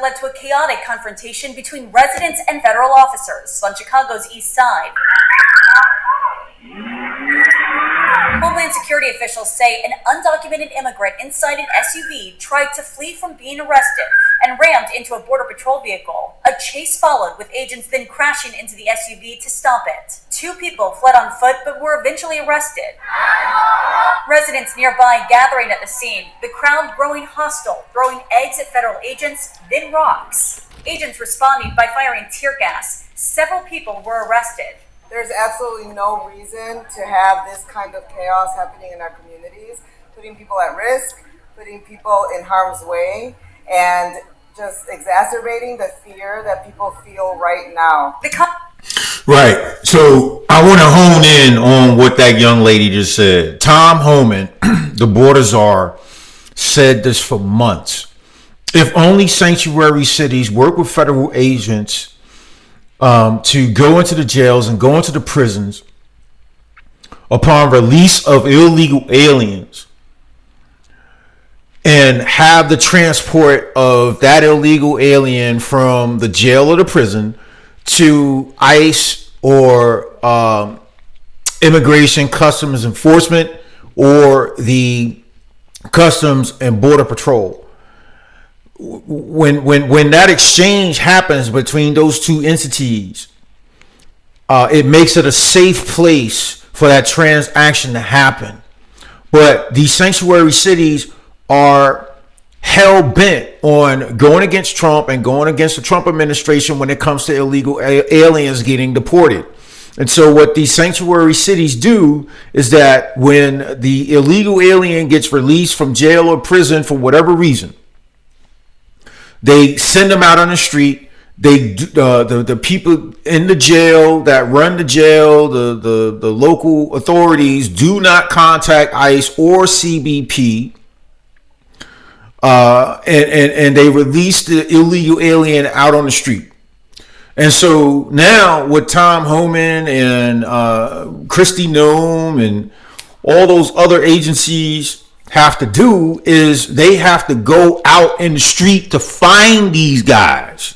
led to a chaotic confrontation between residents and federal officers on Chicago's East Side. Homeland Security officials say an undocumented immigrant inside an SUV tried to flee from being arrested and rammed into a Border Patrol vehicle. A chase followed, with agents then crashing into the SUV to stop it. 2 people fled on foot but were eventually arrested. Residents nearby gathering at the scene, the crowd growing hostile, throwing eggs at federal agents, then rocks. Agents responding by firing tear gas. Several people were arrested. There's absolutely no reason to have this kind of chaos happening in our communities, putting people at risk, putting people in harm's way, and just exacerbating the fear that people feel right now. Right. So I want to hone in on what that young lady just said. Tom Homan, the border czar, said this for months. If only sanctuary cities work with federal agents to go into the jails and go into the prisons upon release of illegal aliens and have the transport of that illegal alien from the jail or the prison to ICE or Immigration Customs Enforcement or the Customs and Border Patrol. When that exchange happens between those two entities, it makes it a safe place for that transaction to happen. But these sanctuary cities are hell bent on going against Trump and going against the Trump administration when it comes to illegal aliens getting deported. And so what these sanctuary cities do is that when the illegal alien gets released from jail or prison for whatever reason, they send them out on the street. They the people in the jail that run the jail, the local authorities do not contact ICE or CBP, and they release the illegal alien out on the street. And so now what Tom Homan and Christy Nome and all those other agencies have to do is they have to go out in the street to find these guys.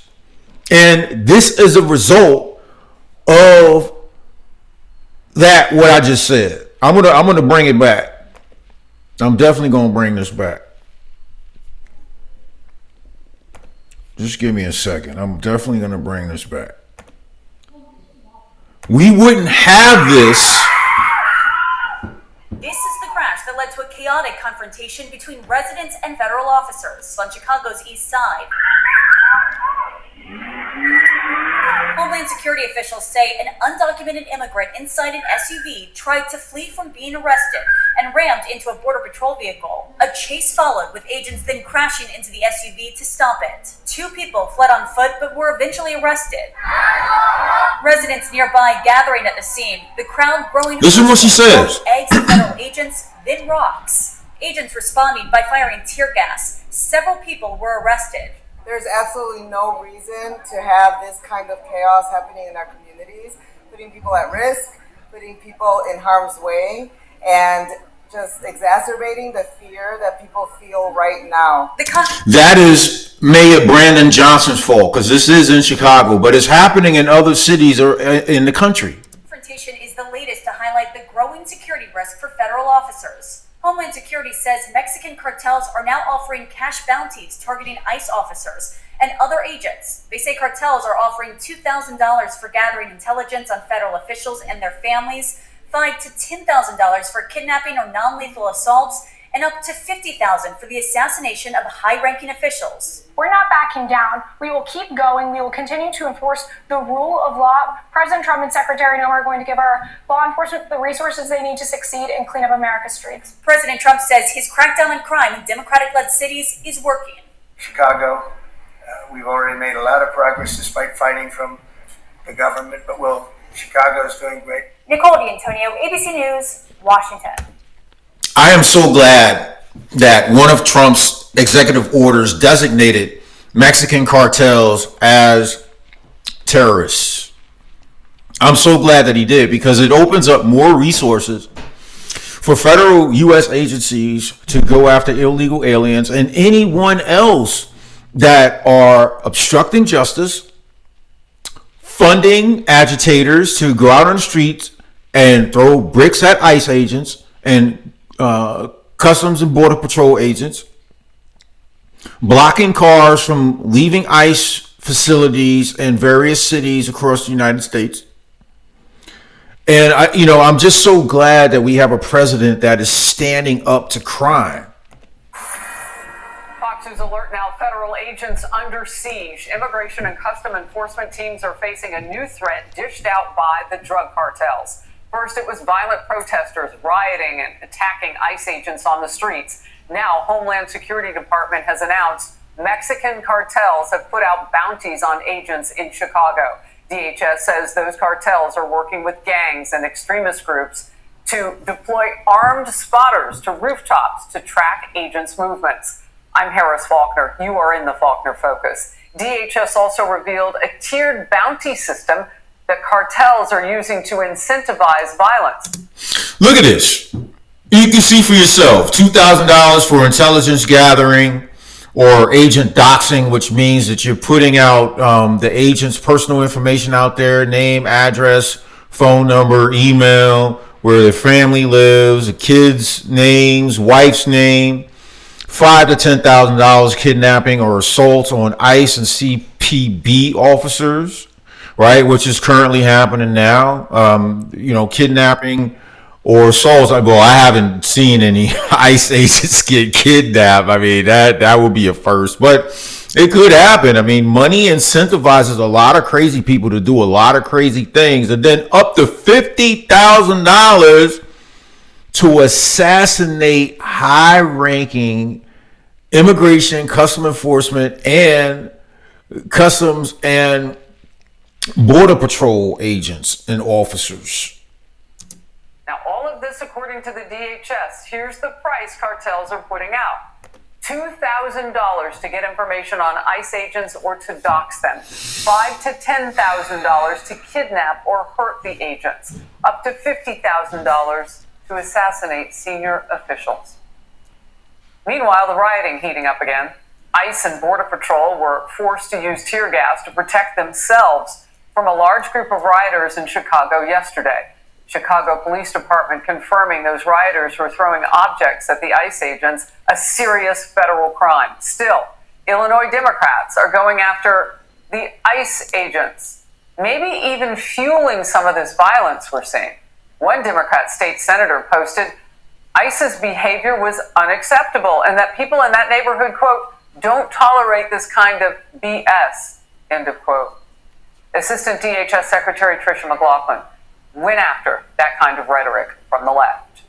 And this is a result of that, what I just said. I'm gonna bring it back. I'm definitely gonna bring this back. Just give me a second. I'm definitely gonna bring this back. We wouldn't have this. This is the crash that led to a chaotic confrontation between residents and federal officers on Chicago's East Side. Homeland Security officials say an undocumented immigrant inside an SUV tried to flee from being arrested and rammed into a Border Patrol vehicle. A chase followed, with agents then crashing into the SUV to stop it. 2 people fled on foot but were eventually arrested. Residents nearby gathering at the scene, the crowd growing. Listen to what she says. Eggs at federal agents, then rocks. Agents responding by firing tear gas. Several people were arrested. There's absolutely no reason to have this kind of chaos happening in our communities, putting people at risk, putting people in harm's way, and just exacerbating the fear that people feel right now. That is Mayor Brandon Johnson's fault, because this is in Chicago, but it's happening in other cities or in the country. Confrontation is the latest to highlight the growing security risk for federal officers. Homeland Security says Mexican cartels are now offering cash bounties targeting ICE officers and other agents. They say cartels are offering $2,000 for gathering intelligence on federal officials and their families, $5,000 to $10,000 for kidnapping or non-lethal assaults, and up to $50,000 for the assassination of high-ranking officials. We're not backing down. We will keep going. We will continue to enforce the rule of law. President Trump and Secretary Noem are going to give our law enforcement the resources they need to succeed and clean up America's streets. President Trump says his crackdown on crime in Democratic-led cities is working. Chicago, we've already made a lot of progress despite fighting from the government, but Chicago is doing great. Nicole D'Antonio, ABC News, Washington. I am so glad that one of Trump's executive orders designated Mexican cartels as terrorists. I'm so glad that he did, because it opens up more resources for federal U.S. agencies to go after illegal aliens and anyone else that are obstructing justice, funding agitators to go out on the streets and throw bricks at ICE agents and Customs and Border Patrol agents, blocking cars from leaving ICE facilities in various cities across the United States. And I'm just so glad that we have a president that is standing up to crime. Fox News alert now, federal agents under siege. Immigration and custom enforcement teams are facing a new threat dished out by the drug cartels. First, it was violent protesters rioting and attacking ICE agents on the streets. Now, Homeland Security Department has announced Mexican cartels have put out bounties on agents in Chicago. DHS says those cartels are working with gangs and extremist groups to deploy armed spotters to rooftops to track agents' movements. I'm Harris Faulkner. You are in the Faulkner Focus. DHS also revealed a tiered bounty system that cartels are using to incentivize violence. Look at this. You can see for yourself, $2,000 for intelligence gathering or agent doxing, which means that you're putting out the agent's personal information out there, name, address, phone number, email, where their family lives, the kids' names, wife's name. $5,000 to $10,000 kidnapping or assault on ICE and CPB officers, right? Which is currently happening now. Kidnapping or assaults. Well, I haven't seen any ICE agents get kidnapped. I mean, that would be a first, but it could happen. I mean, money incentivizes a lot of crazy people to do a lot of crazy things, and then up to $50,000 to assassinate high-ranking immigration, custom enforcement, and customs and border patrol agents and officers. Now, all of this according to the DHS. Here's the price cartels are putting out. $2,000 to get information on ICE agents or to dox them. $5,000 to $10,000 to kidnap or hurt the agents. Up to $50,000 to assassinate senior officials. Meanwhile, the rioting heating up again. ICE and Border Patrol were forced to use tear gas to protect themselves from a large group of rioters in Chicago yesterday. Chicago Police Department confirming those rioters were throwing objects at the ICE agents, a serious federal crime. Still, Illinois Democrats are going after the ICE agents, maybe even fueling some of this violence we're seeing. One Democrat state senator posted, ICE's behavior was unacceptable and that people in that neighborhood, quote, don't tolerate this kind of BS, end of quote. Assistant DHS Secretary Tricia McLaughlin went after that kind of rhetoric from the left.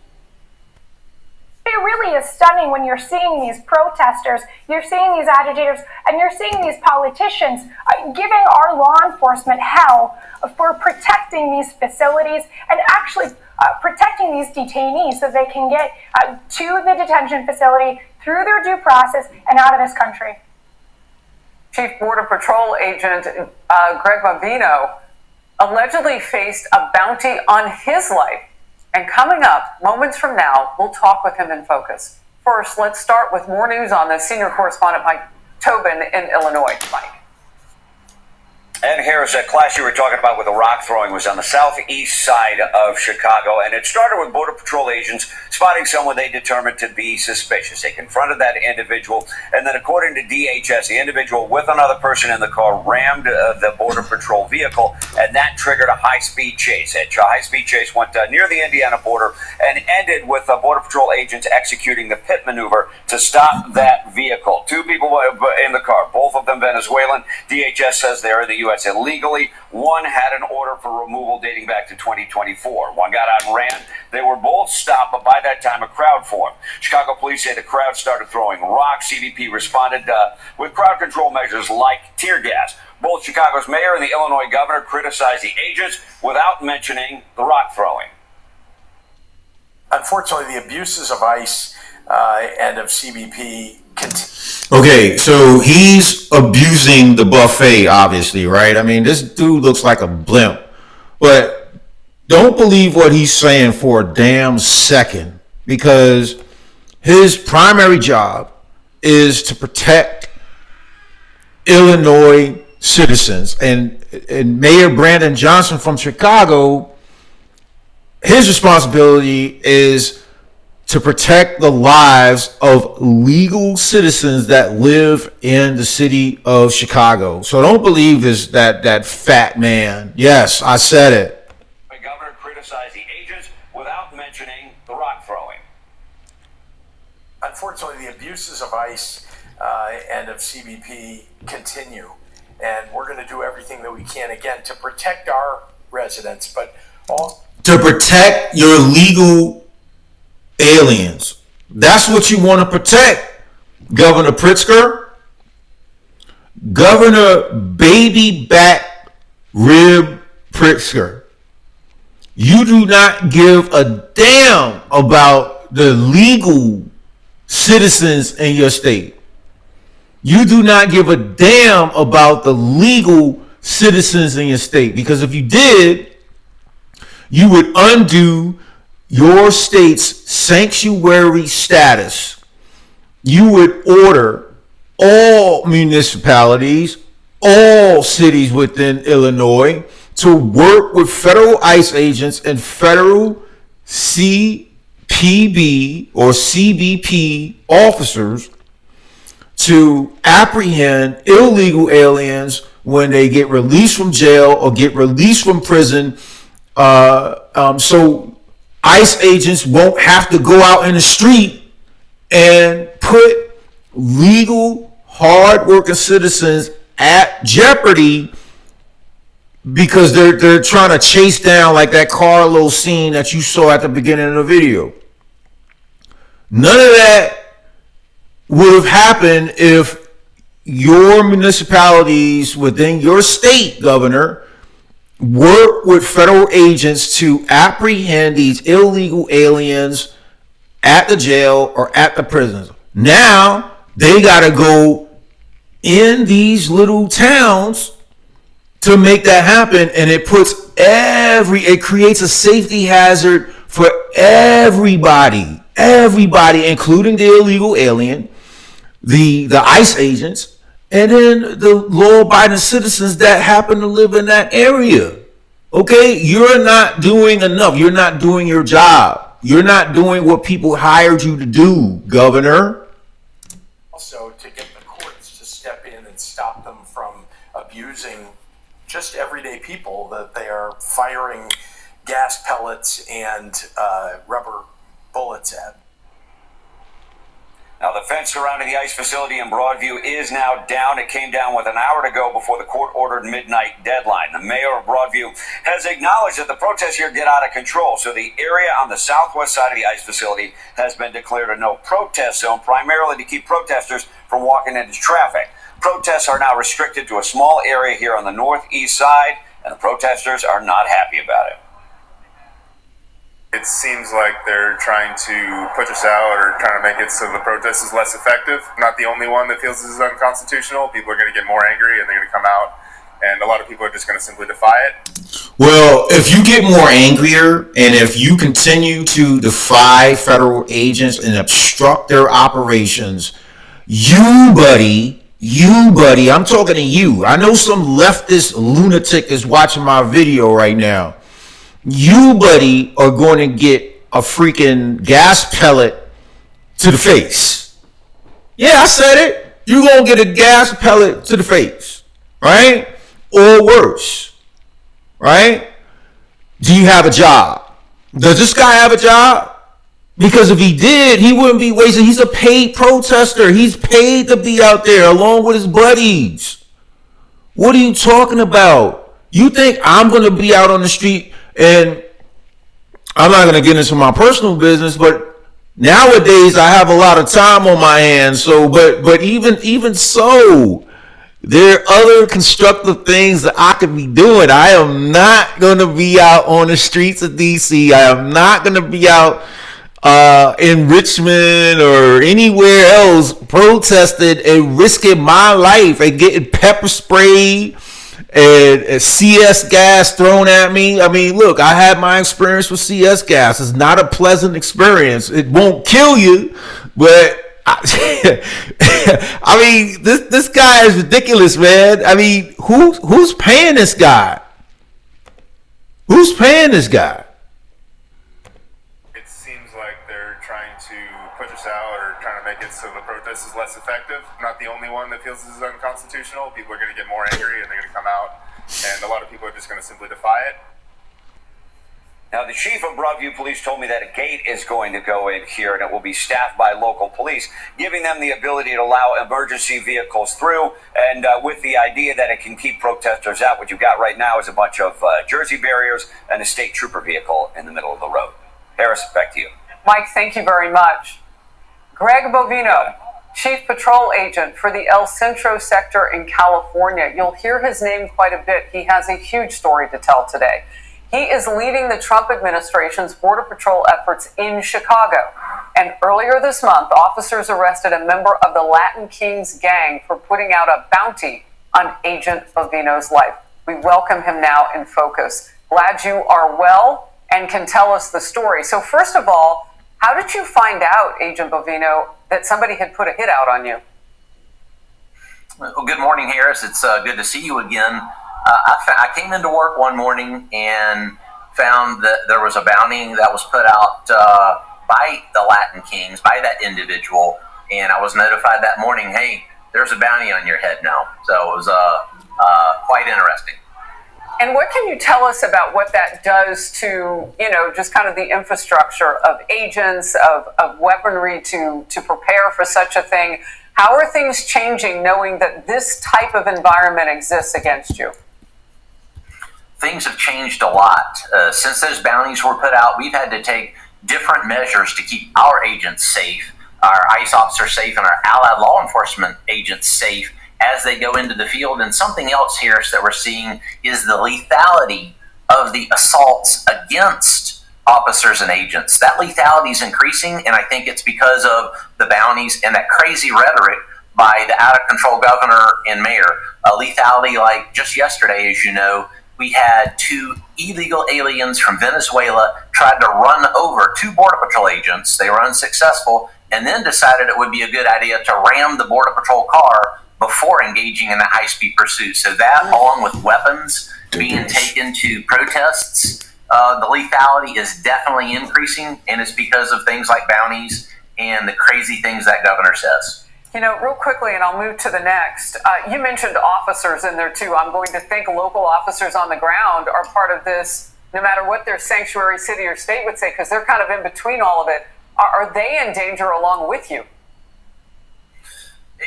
It really is stunning when you're seeing these protesters, you're seeing these agitators, and you're seeing these politicians giving our law enforcement hell for protecting these facilities and actually protecting these detainees so they can get to the detention facility through their due process and out of this country. Chief Border Patrol Agent Greg Bambino allegedly faced a bounty on his life. And coming up, moments from now, we'll talk with him in Focus. First, let's start with more news on this. Senior correspondent Mike Tobin in Illinois. Mike. And Harris, that class you were talking about with the rock throwing was on the southeast side of Chicago, and it started with Border Patrol agents spotting someone they determined to be suspicious. They confronted that individual, and then according to DHS, the individual with another person in the car rammed the Border Patrol vehicle, and that triggered a high-speed chase. A high-speed chase went near the Indiana border and ended with Border Patrol agents executing the pit maneuver to stop that vehicle. Two people in the car, both of them Venezuelan. DHS says they're in the U.S. illegally. One had an order for removal dating back to 2024. One got out and ran. They were both stopped, but by that time a crowd formed. Chicago police say the crowd started throwing rocks. CBP responded with crowd control measures like tear gas. Both Chicago's mayor and the Illinois governor criticized the agents without mentioning the rock throwing. Unfortunately, the abuses of ICE and of CBP continue. Okay, so he's abusing the buffet, obviously, right? I mean, this dude looks like a blimp. But don't believe what he's saying for a damn second, because his primary job is to protect Illinois citizens. And Mayor Brandon Johnson from Chicago, his responsibility is to protect the lives of legal citizens that live in the city of Chicago. So don't believe this that fat man. Yes, I said it. The governor criticized the agents without mentioning the rock throwing. Unfortunately, the abuses of ICE and of CBP continue, and we're going to do everything that we can, again, to protect our residents, but also to protect your legal aliens. That's what you want to protect, Governor Pritzker. Governor Baby Back Rib Pritzker. You do not give a damn about the legal citizens in your state. You do not give a damn about the legal citizens in your state, because if you did, you would undo your state's sanctuary status. You would order all municipalities, all cities within Illinois to work with federal ICE agents and federal CPB or CBP officers to apprehend illegal aliens when they get released from jail or get released from prison. So ICE agents won't have to go out in the street and put legal, hard-working citizens at jeopardy because they're trying to chase down, like that Carlo scene that you saw at the beginning of the video. None of that would have happened if your municipalities within your state, Governor, work with federal agents to apprehend these illegal aliens at the jail or at the prisons. Now they got to go in these little towns to make that happen, and it creates a safety hazard for everybody, including the illegal alien, the ICE agents, and then the law-abiding citizens that happen to live in that area. Okay, you're not doing enough. You're not doing your job. You're not doing what people hired you to do, Governor. also to get the courts to step in and stop them from abusing just everyday people that they are firing gas pellets and rubber bullets at. Now, the fence surrounding the ICE facility in Broadview is now down. It came down with an hour to go before the court-ordered midnight deadline. The mayor of Broadview has acknowledged that the protests here get out of control, so the area on the southwest side of the ICE facility has been declared a no-protest zone, primarily to keep protesters from walking into traffic. Protests are now restricted to a small area here on the northeast side, and the protesters are not happy about it. It seems like they're trying to push us out or trying to make it so the protest is less effective. I'm not the only one that feels this is unconstitutional. People are going to get more angry and they're going to come out, and a lot of people are just going to simply defy it. Well, if you get more angrier and if you continue to defy federal agents and obstruct their operations, you buddy, I'm talking to you. I know some leftist lunatic is watching my video right now. You, buddy, are going to get a freaking gas pellet to the face. Yeah, I said it. You're going to get a gas pellet to the face, right? Or worse, right? Do you have a job? Does this guy have a job? Because if he did, he wouldn't be wasting. He's a paid protester. He's paid to be out there along with his buddies. What are you talking about? You think I'm going to be out on the street? And I'm not going to get into my personal business, but nowadays I have a lot of time on my hands. So, but even so, there are other constructive things that I could be doing. I am not going to be out on the streets of DC. I am not going to be out in Richmond or anywhere else protesting and risking my life and getting pepper sprayed and CS gas thrown at me. I mean, look, I had my experience with CS gas. It's not a pleasant experience. It won't kill you, but I mean, this guy is ridiculous, man. I mean, who's paying this guy? Who's paying this guy? It seems like they're trying to push us out or trying to make it so the protest is less effective. I'm not the only one that feels this is unconstitutional. People are going to get more angry and they're going to come out, and a lot of people are just going to simply defy it. Now, the chief of Broadview Police told me that a gate is going to go in here, and it will be staffed by local police, giving them the ability to allow emergency vehicles through, and with the idea that it can keep protesters out. What you've got right now is a bunch of Jersey barriers and a state trooper vehicle in the middle of the road. Harris, back to you. Mike, thank you very much. Greg Bovino, Chief Patrol Agent for the El Centro sector in California. You'll hear his name quite a bit. He has a huge story to tell today. He is leading the Trump administration's Border Patrol efforts in Chicago. And earlier this month, officers arrested a member of the Latin Kings gang for putting out a bounty on Agent Bovino's life. We welcome him now in focus. Glad you are well and can tell us the story. So first of all, how did you find out, Agent Bovino, that somebody had put a hit out on you? Well, good morning, Harris. It's good to see you again. I came into work one morning and found that there was a bounty that was put out by the Latin Kings, by that individual, and I was notified that morning, hey, there's a bounty on your head now. So it was quite interesting. And what can you tell us about what that does to, just kind of the infrastructure of agents, of weaponry to prepare for such a thing? How are things changing knowing that this type of environment exists against you? Things have changed a lot. Since those bounties were put out, we've had to take different measures to keep our agents safe, our ICE officers safe, and our allied law enforcement agents safe as they go into the field. And something else here that we're seeing is the lethality of the assaults against officers and agents. That lethality is increasing, and I think it's because of the bounties and that crazy rhetoric by the out-of-control governor and mayor. Lethality, like just yesterday, as you know, we had 2 illegal aliens from Venezuela tried to run over 2 Border Patrol agents. They were unsuccessful, and then decided it would be a good idea to ram the Border Patrol car before engaging in a high-speed pursuit. So that, along with weapons being taken to protests, the lethality is definitely increasing, and it's because of things like bounties and the crazy things that governor says. Real quickly, and I'll move to the next. You mentioned officers in there too. I'm going to think local officers on the ground are part of this, no matter what their sanctuary city or state would say, because they're kind of in between all of it. Are they in danger along with you?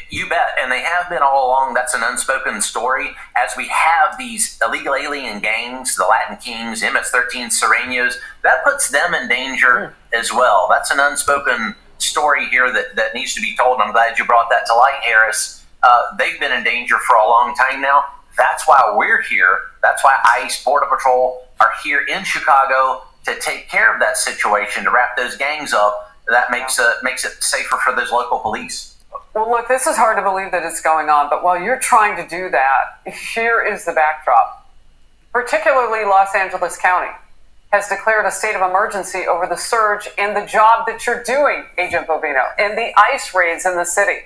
You bet, and they have been all along. That's an unspoken story. As we have these illegal alien gangs, the Latin Kings, MS-13 Serenos, that puts them in danger as well. That's an unspoken story here that needs to be told. I'm glad you brought that to light, Harris. They've been in danger for a long time now. That's why we're here. That's why ICE, Border Patrol are here in Chicago to take care of that situation, to wrap those gangs up. That makes it safer for those local police. Well, look, this is hard to believe that it's going on, but while you're trying to do that, here is the backdrop. Particularly Los Angeles County has declared a state of emergency over the surge in the job that you're doing, Agent Bovino, in the ICE raids in the city.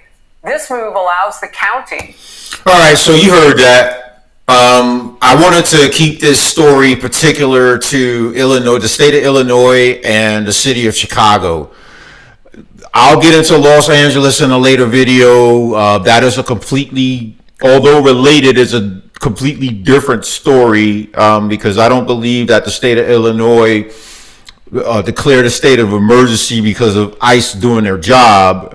This move allows the county. All right, so you heard that. I wanted to keep this story particular to Illinois, the state of Illinois, and the city of Chicago. I'll get into Los Angeles in a later video. That is a completely, although related, is a completely different story because I don't believe that the state of Illinois declared a state of emergency because of ICE doing their job.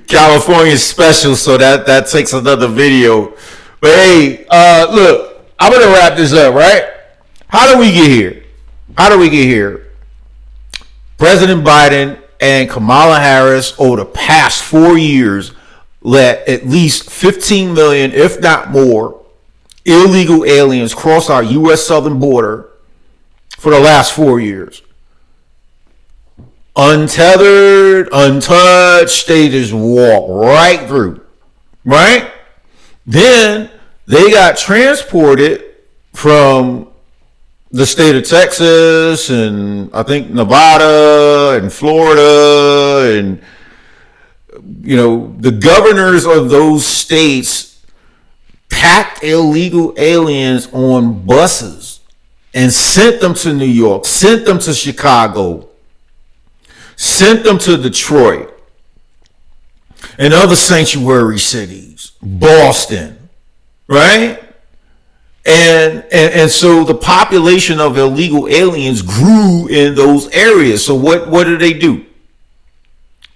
California is special, so that takes another video. But hey, look, I'm gonna wrap this up, right? How do we get here? President Biden and Kamala Harris over the past 4 years let at least 15 million, if not more, illegal aliens cross our U.S. southern border for the last 4 years. Untethered, untouched, they just walk right through, right? Then they got transported from the state of Texas and I think Nevada and Florida and the governors of those states packed illegal aliens on buses and sent them to New York, sent them to Chicago, sent them to Detroit and other sanctuary cities, Boston, right? And so the population of illegal aliens grew in those areas. So what do they do?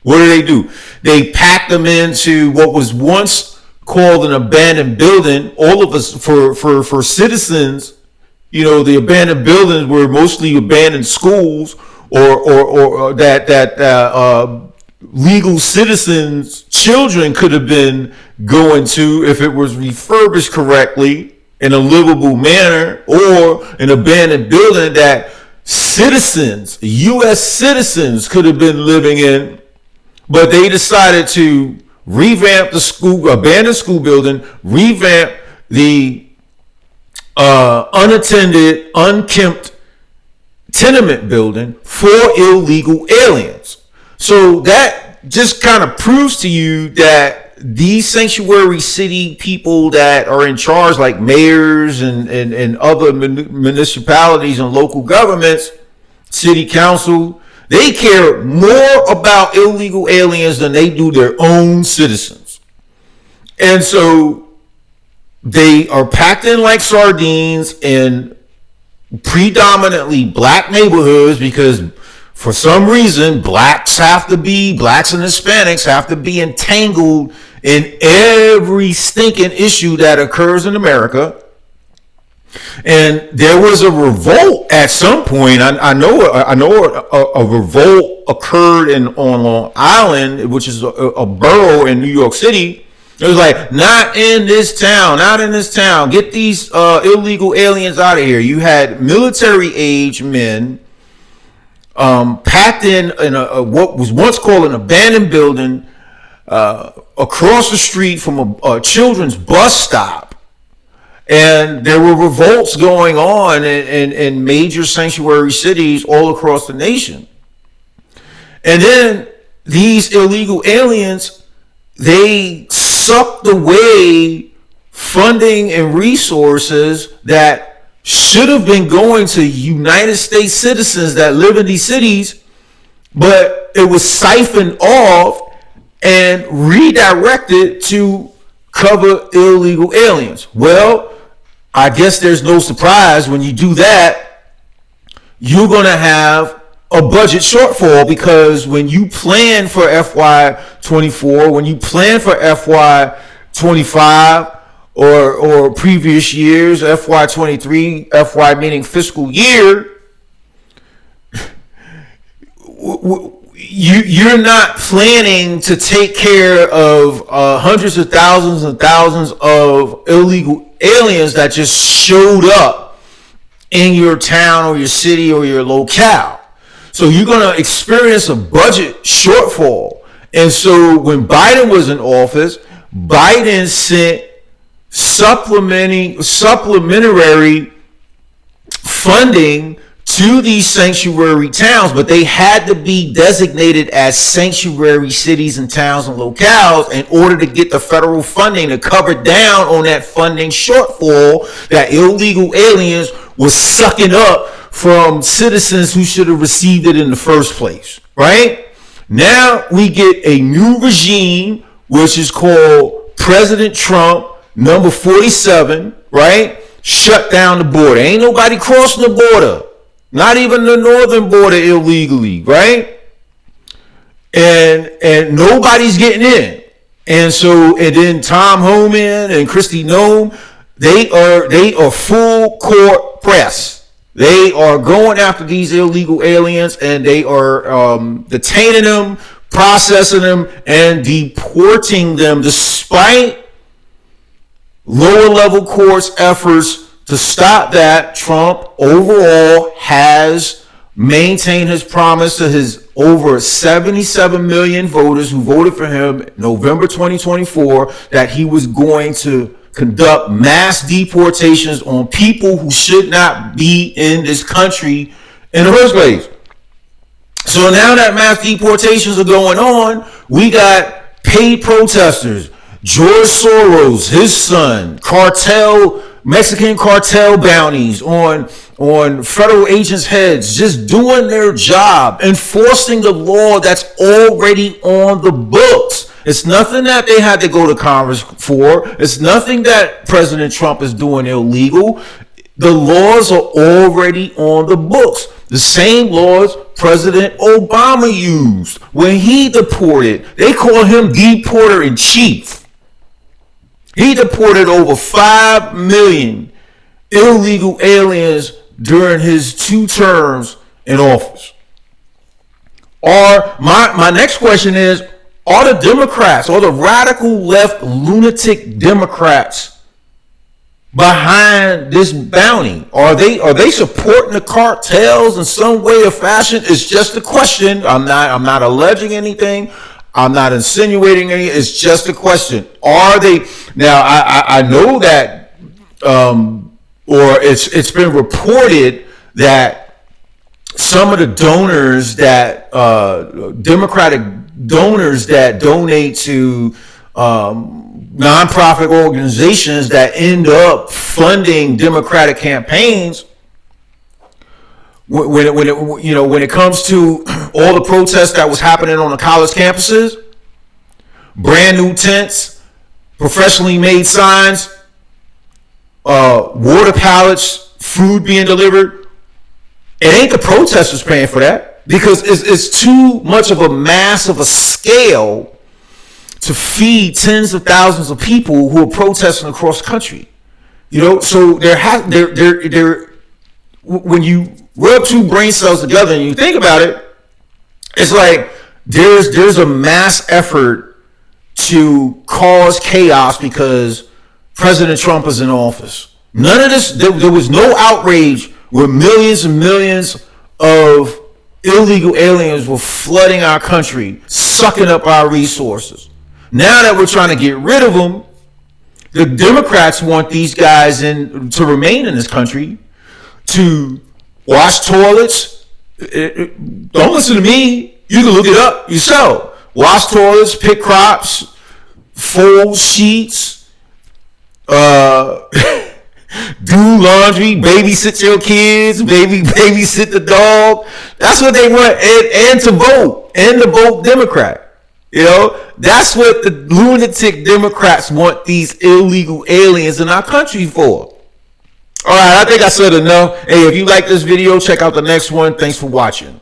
What do? They packed them into what was once called an abandoned building. All of us, for citizens, the abandoned buildings were mostly abandoned schools or that legal citizens' children could have been going to if it was refurbished correctly in a livable manner, or an abandoned building that citizens, U.S. citizens, could have been living in. But they decided to revamp the abandoned school building, revamp the unattended, unkempt tenement building for illegal aliens. So that just kind of proves to you that these sanctuary city people that are in charge, like mayors and other municipalities and local governments, city council, they care more about illegal aliens than they do their own citizens. And so they are packed in like sardines in predominantly black neighborhoods because for some reason blacks and Hispanics have to be entangled in every stinking issue that occurs in America. And there was a revolt at some point. I know a revolt occurred on Long Island, which is a borough in New York City. It was like, not in this town. Get these illegal aliens out of here. You had military-age men packed in what was once called an abandoned building across the street from a children's bus stop. And there were revolts going on in major sanctuary cities all across the nation. And then these illegal aliens, they sucked away funding and resources that should have been going to United States citizens that live in these cities, but it was siphoned off and redirected to cover illegal aliens. Well, I guess there's no surprise when you do that, you're going to have a budget shortfall, because when you plan for FY24, when you plan for FY25 or previous years, FY23, FY meaning fiscal year, you're not planning to take care of hundreds of thousands and thousands of illegal aliens that just showed up in your town or your city or your locale. So you're going to experience a budget shortfall. And so when Biden was in office, Biden sent supplementary funding to these sanctuary towns, but they had to be designated as sanctuary cities and towns and locales in order to get the federal funding to cover down on that funding shortfall that illegal aliens were sucking up from citizens who should have received it in the first place, right? Now we get a new regime, which is called President Trump, number 47, right? Shut down the border. Ain't nobody crossing the border. Not even the northern border illegally, right? And nobody's getting in. And then Tom Homan and Kristi Noem, they are full court press. They are going after these illegal aliens, and they are detaining them, processing them, and deporting them, despite lower level courts' efforts to stop that. Trump overall has maintained his promise to his over 77 million voters who voted for him November 2024 that he was going to conduct mass deportations on people who should not be in this country in the first place. So now that mass deportations are going on, we got paid protesters, George Soros, his son, cartel, Mexican cartel bounties on federal agents' heads, just doing their job, enforcing the law that's already on the books. It's nothing that they had to go to Congress for. It's nothing that President Trump is doing illegal. The laws are already on the books. The same laws President Obama used when he deported. They call him deporter in chief. He deported over 5 million illegal aliens during his 2 terms in office. My next question is, are the Democrats, or the radical left lunatic Democrats behind this bounty? Are they supporting the cartels in some way or fashion? It's just a question. I'm not alleging anything. I'm not insinuating anything. It's just a question. Are they? Now I know that or it's been reported that some of the donors that Democratic donors that donate to nonprofit organizations that end up funding Democratic campaigns, when it comes to all the protests that was happening on the college campuses, brand new tents, professionally made signs, water pallets, food being delivered, it ain't the protesters paying for that, because it's too much of a mass of a scale to feed tens of thousands of people who are protesting across the country. So when you rub 2 brain cells together and you think about it, it's like there's a mass effort to cause chaos because President Trump is in office. None of this, there was no outrage where millions and millions of illegal aliens were flooding our country, sucking up our resources. Now that we're trying to get rid of them, the Democrats want these guys to remain in this country, to wash toilets. Don't listen to me. You can look it up yourself. Wash toilets, pick crops, fold sheets, do laundry, babysit your kids, babysit the dog. That's what they want, and to vote Democrat. That's what the lunatic Democrats want these illegal aliens in our country for. All right, I think I said enough. Hey, if you like this video, check out the next one. Thanks for watching.